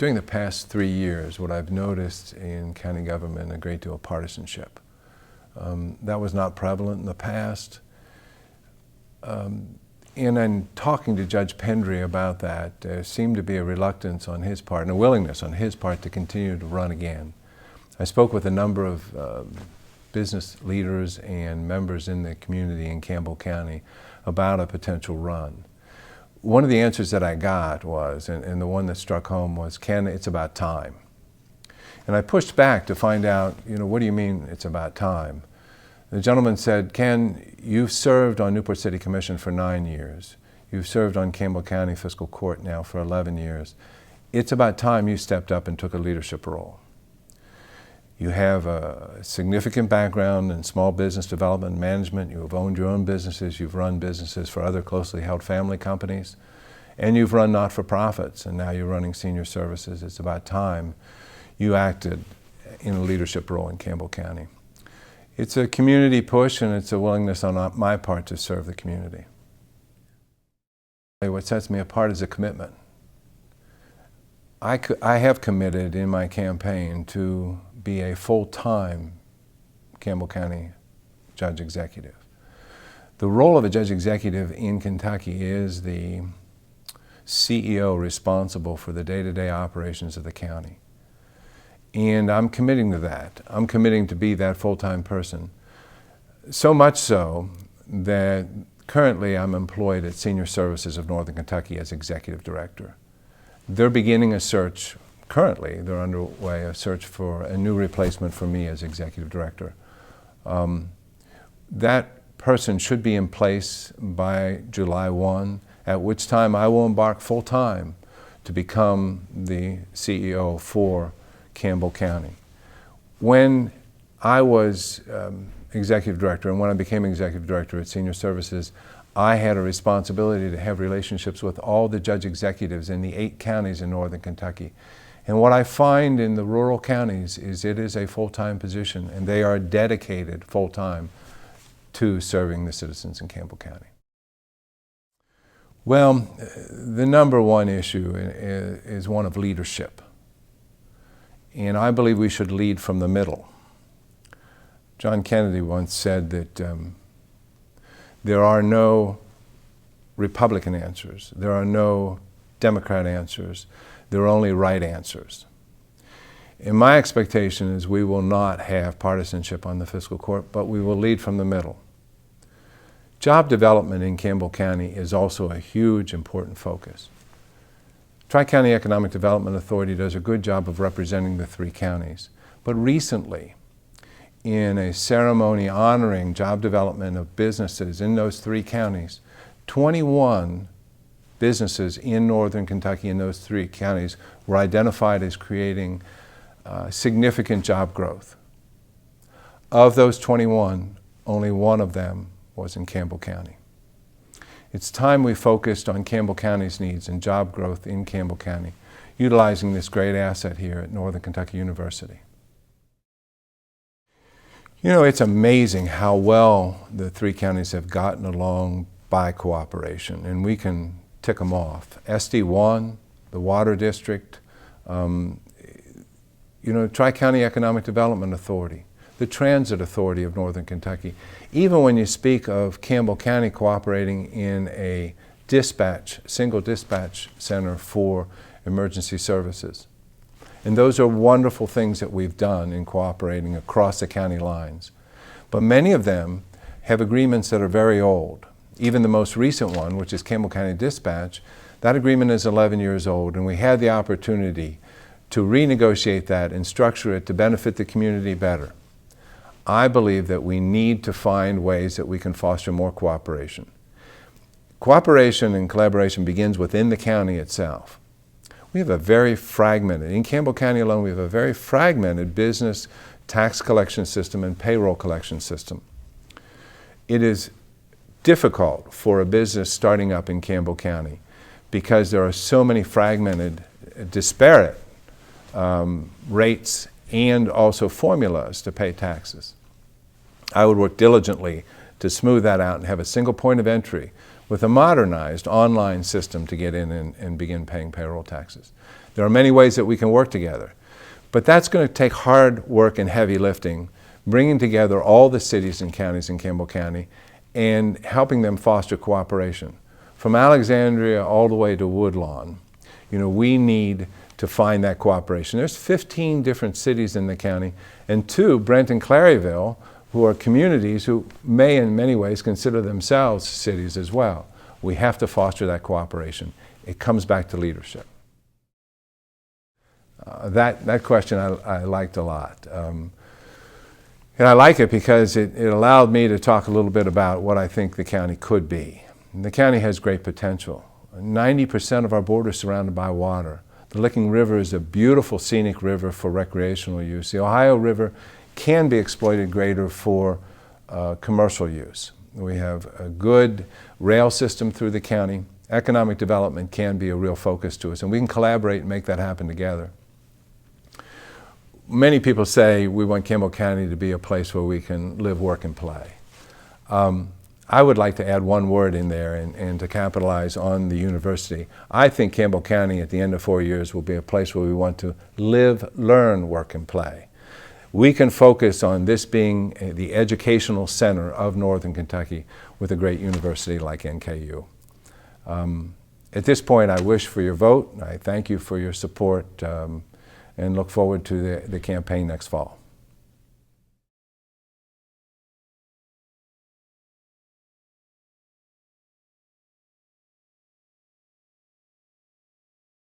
During the past 3 years, what I've noticed in county government, a great deal of partisanship. That was not prevalent in the past. And in talking to Judge Pendry about that, there seemed to be a reluctance on his part and a willingness on his part to continue to run again. I spoke with a number of business leaders and members in the community in Campbell County about a potential run. One of the answers that I got was, and the one that struck home was, Ken, it's about time. And I pushed back to find out, what do you mean it's about time? The gentleman said, Ken, you've served on Newport City Commission for 9 years. You've served on Campbell County Fiscal Court now for 11 years. It's about time you stepped up and took a leadership role. You have a significant background in small business development and management. You have owned your own businesses. You've run businesses for other closely held family companies. And you've run not-for-profits, and now you're running senior services. It's about time you acted in a leadership role in Campbell County. It's a community push, and it's a willingness on my part to serve the community. What sets me apart is a commitment. I have committed in my campaign to be a full-time Campbell County Judge Executive. The role of a Judge Executive in Kentucky is the CEO responsible for the day-to-day operations of the county. And I'm committing to that. I'm committing to be that full-time person. So much so that currently I'm employed at Senior Services of Northern Kentucky as Executive Director. They're beginning a search. Currently, they're underway a search for a new replacement for me as Executive Director. That person should be in place by July 1, at which time I will embark full-time to become the CEO for Campbell County. When I was Executive Director and when I became Executive Director at Senior Services, I had a responsibility to have relationships with all the judge executives in the 8 counties in Northern Kentucky. And what I find in the rural counties is it is a full-time position, and they are dedicated full-time to serving the citizens in Campbell County. Well, the number one issue is one of leadership. And I believe we should lead from the middle. John Kennedy once said that there are no Republican answers. There are no Democrat answers. There are only right answers. And my expectation is we will not have partisanship on the fiscal court, but we will lead from the middle. Job development in Campbell County is also a huge, important focus. Tri-County Economic Development Authority does a good job of representing the 3 counties. But recently, in a ceremony honoring job development of businesses in those 3 counties, 21 businesses in Northern Kentucky in those 3 counties were identified as creating significant job growth. Of those 21, only 1 of them was in Campbell County. It's time we focused on Campbell County's needs and job growth in Campbell County, utilizing this great asset here at Northern Kentucky University. It's amazing how well the 3 counties have gotten along by cooperation, and we can tick them off. SD1, the Water District, Tri-County Economic Development Authority, the Transit Authority of Northern Kentucky. Even when you speak of Campbell County cooperating in a single dispatch center for emergency services. And those are wonderful things that we've done in cooperating across the county lines. But many of them have agreements that are very old. Even the most recent one, which is Campbell County Dispatch, that agreement is 11 years old, and we had the opportunity to renegotiate that and structure it to benefit the community better. I believe that we need to find ways that we can foster more cooperation. Cooperation and collaboration begins within the county itself. We have a very fragmented, in Campbell County alone, we have a very fragmented business tax collection system and payroll collection system. It is difficult for a business starting up in Campbell County because there are so many fragmented, disparate rates and also formulas to pay taxes. I would work diligently to smooth that out and have a single point of entry with a modernized online system to get in and begin paying payroll taxes. There are many ways that we can work together. But that's going to take hard work and heavy lifting, bringing together all the cities and counties in Campbell County and helping them foster cooperation. From Alexandria all the way to Woodlawn, we need to find that cooperation. There's 15 different cities in the county, and 2, Brent and Claryville, who are communities who may in many ways consider themselves cities as well. We have to foster that cooperation. It comes back to leadership. That question I liked a lot. And I like it because it allowed me to talk a little bit about what I think the county could be. And the county has great potential. 90% of our border is surrounded by water. The Licking River is a beautiful scenic river for recreational use. The Ohio River can be exploited greater for commercial use. We have a good rail system through the county. Economic development can be a real focus to us, and we can collaborate and make that happen together. Many people say we want Campbell County to be a place where we can live, work, and play. I would like to add one word in there and to capitalize on the university. I think Campbell County at the end of 4 years will be a place where we want to live, learn, work, and play. We can focus on this being the educational center of Northern Kentucky with a great university like NKU. At this point, I wish for your vote. I thank you for your support and look forward to the campaign next fall.